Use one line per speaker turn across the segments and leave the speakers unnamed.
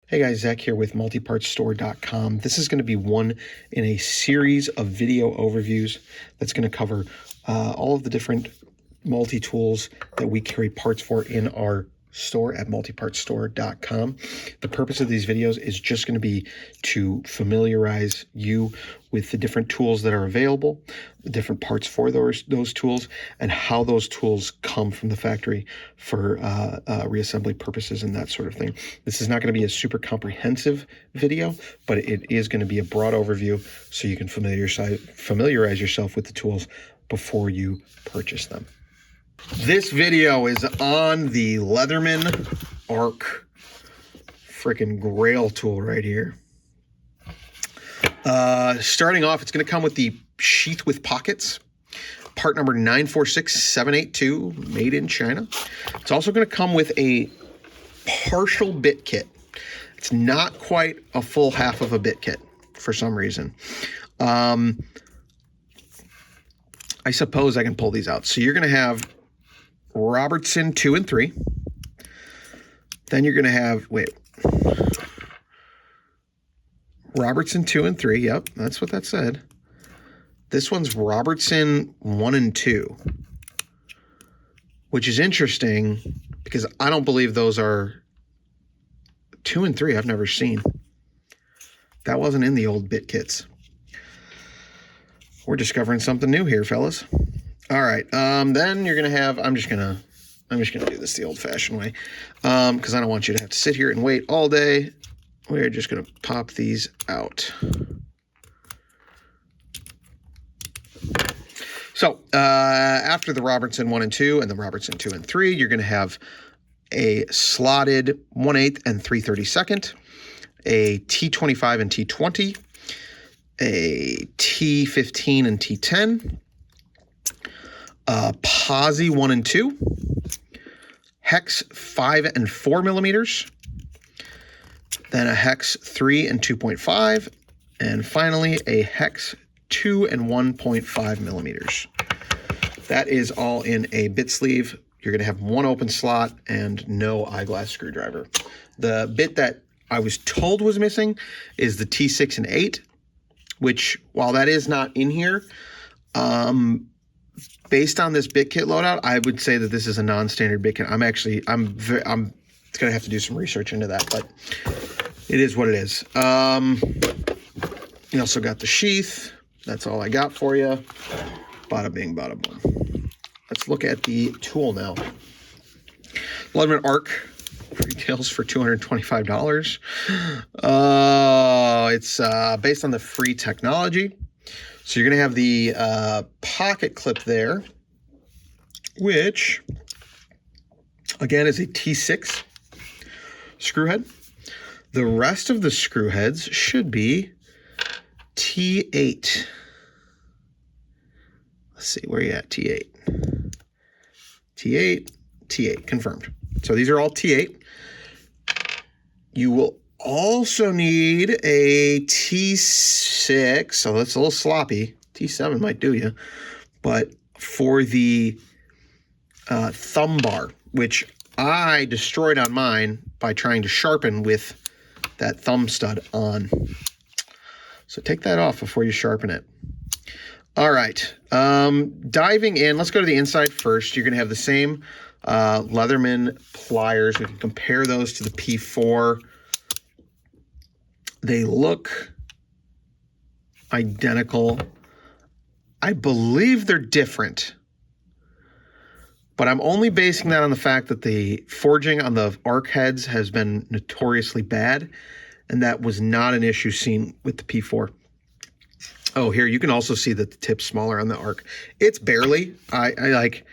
Hey guys, Zach here with multipartstore.com. This is going to be one in a series of video overviews that's going to cover all of the different multi-tools that we carry parts for in our store at multipartstore.com. The purpose of these videos is just going to be to familiarize you with the different tools that are available, the different parts for those tools, and how those tools come from the factory for reassembly purposes and that sort of thing. This is not going to be a super comprehensive video, but it is going to be a broad overview so you can familiarize yourself with the tools before you purchase them. This video is on the Leatherman Arc freaking grail tool right here. Starting off, it's going to come with the sheath with pockets, part number 946782, made in China. It's also going to come with a partial bit kit. It's not quite a full half of a bit kit for some reason. I suppose I can pull these out. So you're going to have Robertson 2 and 3. Then you're going to have, Robertson 2 and 3. Yep, that's what that said. This one's Robertson 1 and 2, which is interesting because I don't believe those are 2 and 3. I've never seen. That wasn't in the old bit kits. We're discovering something new here, fellas. All right, then you're gonna have, I'm just gonna do this the old-fashioned way, because I don't want you to have to sit here and wait all day. We're just gonna pop these out. So after the Robertson 1 and 2 and the Robertson 2 and 3, you're gonna have a slotted 1/8 and 3/32, a T25 and T20, a T15 and T10, Posi 1 and 2, Hex 5 and 4 millimeters, then a Hex 3 and 2.5, and finally a Hex 2 and 1.5 millimeters. That is all in a bit sleeve. You're going to have one open slot and no eyeglass screwdriver. The bit that I was told was missing is the T6 and 8, which, while that is not in here, based on this bit kit loadout, I would say that this is a non-standard bit kit. I'm going to have to do some research into that, but it is what it is. You also got the sheath. That's all I got for you. Bada bing, bada boom. Let's look at the tool now. Leatherman Arc retails for $225. It's based on the free technology. So you're going to have the pocket clip there, which, again, is a T6 screw head. The rest of the screw heads should be T8. Let's see, where are you at? T8. T8, T8, confirmed. So these are all T8. You will also need a T6, so that's a little sloppy. T7 might do you. But for the thumb bar, which I destroyed on mine by trying to sharpen with that thumb stud on. So take that off before you sharpen it. All right, diving in, let's go to the inside first. You're going to have the same Leatherman pliers. We can compare those to the P4. They look identical. I believe they're different, but I'm only basing that on the fact that the forging on the arc heads has been notoriously bad, and that was not an issue seen with the P4. Oh, here, you can also see that the tip's smaller on the arc. It's barely, I like,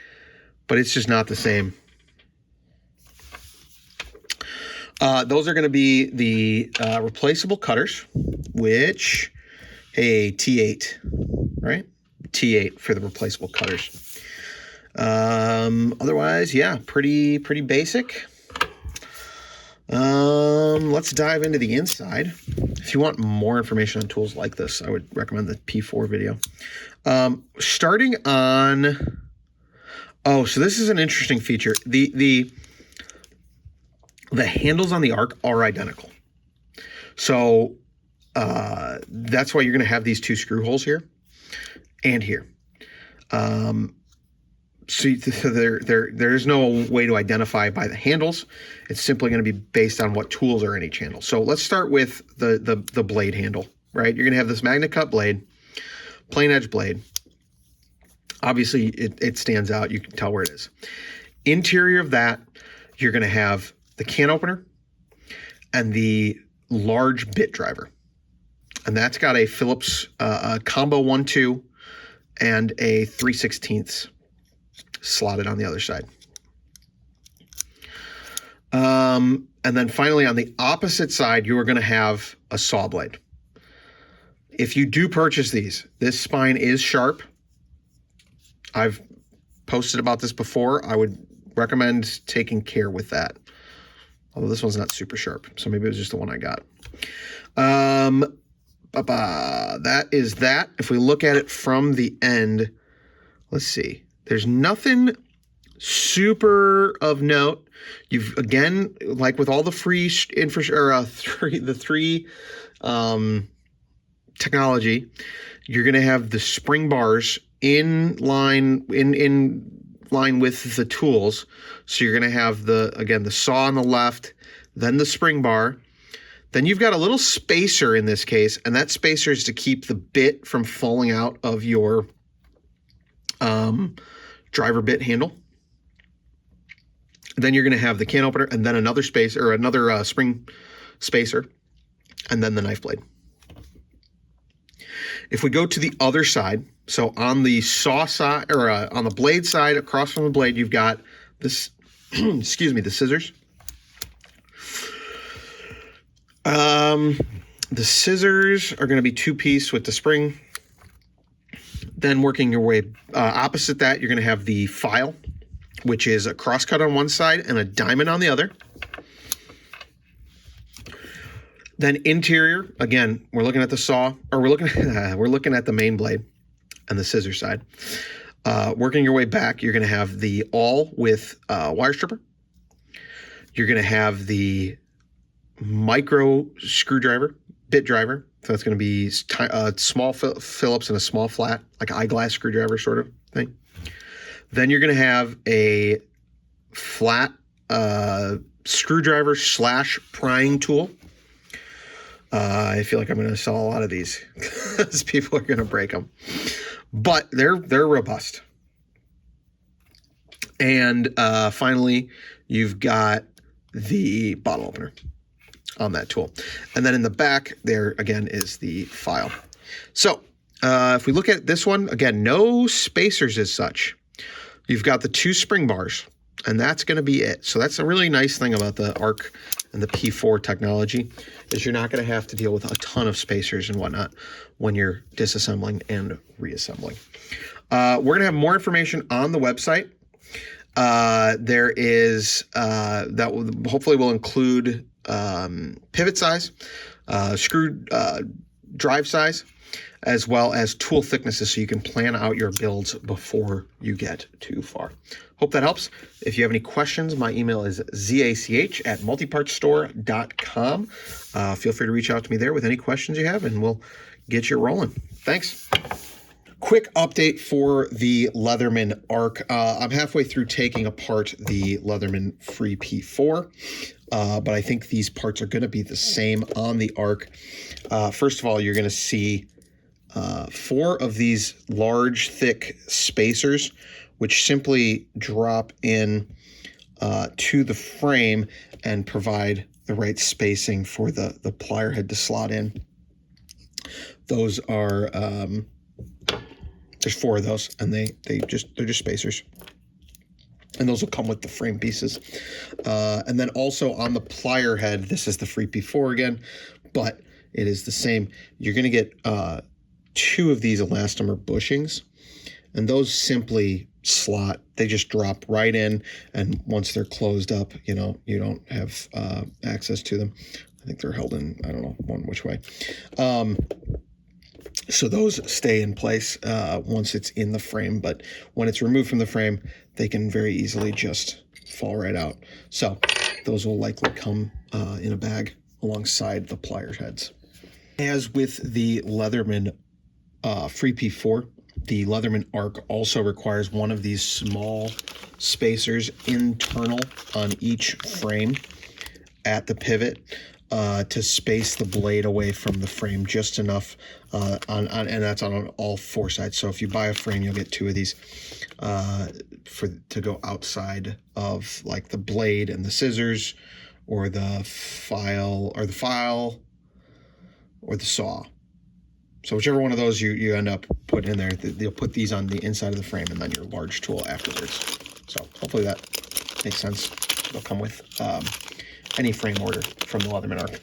but it's just not the same. Those are going to be the replaceable cutters, which a T8, right? T8 for the replaceable cutters. Otherwise, yeah, pretty basic. Let's dive into the inside. If you want more information on tools like this, I would recommend the P4 video. Starting on, oh, so this is an interesting feature. The handles on the Arc are identical. So that's why you're going to have these 2 screw holes here and here. So there's no way to identify by the handles. It's simply going to be based on what tools are in each handle. So let's start with the blade handle, right? You're going to have this Magnacut blade, plain edge blade. Obviously, it stands out. You can tell where it is. Interior of that, you're going to have the can opener and the large bit driver. And that's got a Phillips combo 1-2 and a 3/16 slotted on the other side. And then finally, on the opposite side, you are going to have a saw blade. If you do purchase these, this spine is sharp. I've posted about this before. I would recommend taking care with that. Although this one's not super sharp, so maybe it was just the one I got. That is that. If we look at it from the end, let's see. There's nothing super of note. You've, again, like with all the free three technology, you're going to have the spring bars in line with the tools. So you're going to have the saw on the left, then the spring bar. Then you've got a little spacer in this case, and that spacer is to keep the bit from falling out of your driver bit handle. Then you're going to have the can opener, and then another spacer, or another spring spacer, and then the knife blade. If we go to the other side, so on the saw side, or on the blade side, across from the blade, you've got this, excuse me, the scissors. The scissors are going to be 2-piece with the spring. Then working your way opposite that, you're going to have the file, which is a crosscut on one side and a diamond on the other. Then interior, again, we're looking at the saw, or we're looking at the main blade and the scissor side. Working your way back, you're going to have the awl with wire stripper. You're going to have the micro screwdriver, bit driver. So that's going to be a small Phillips and a small flat, like an eyeglass screwdriver sort of thing. Then you're going to have a flat screwdriver / prying tool. I feel like I'm going to sell a lot of these because people are going to break them, but they're robust. And finally, you've got the bottle opener on that tool. And then in the back there, again, is the file. So if we look at this one, again, no spacers as such. You've got the 2 spring bars, and that's going to be it. So that's a really nice thing about the Arc and the P4 technology, is you're not going to have to deal with a ton of spacers and whatnot when you're disassembling and reassembling. We're going to have more information on the website. There is that hopefully will include pivot size, screw drive size, as well as tool thicknesses, so you can plan out your builds before you get too far. Hope that helps. If you have any questions, my email is zach@multipartstore.com. Feel free to reach out to me there with any questions you have, and we'll get you rolling. Thanks. Quick update for the Leatherman Arc. I'm halfway through taking apart the Leatherman Free P4, but I think these parts are going to be the same on the Arc. First of all, you're going to see 4 of these large, thick spacers, which simply drop in to the frame and provide the right spacing for the plier head to slot in. Those are... there's 4 of those, and they're just spacers, and those will come with the frame pieces. And then also on the plier head, this is the Free P4 again, but it is the same. You're going to get 2 of these elastomer bushings, and those simply slot. They just drop right in, and once they're closed up, you don't have access to them. I think they're held in, I don't know, which way. So those stay in place once it's in the frame, but when it's removed from the frame, they can very easily just fall right out. So those will likely come in a bag alongside the pliers heads. As with the Leatherman Free P4, the Leatherman Arc also requires one of these small spacers internal on each frame at the pivot to space the blade away from the frame just enough, and that's on all four sides. So if you buy a frame, you'll get two of these to go outside of like the blade and the scissors, or the file, or the saw. So whichever one of those you end up putting in there, they'll put these on the inside of the frame and then your large tool afterwards. So hopefully that makes sense. They'll come with any frame order from the Leatherman Arc.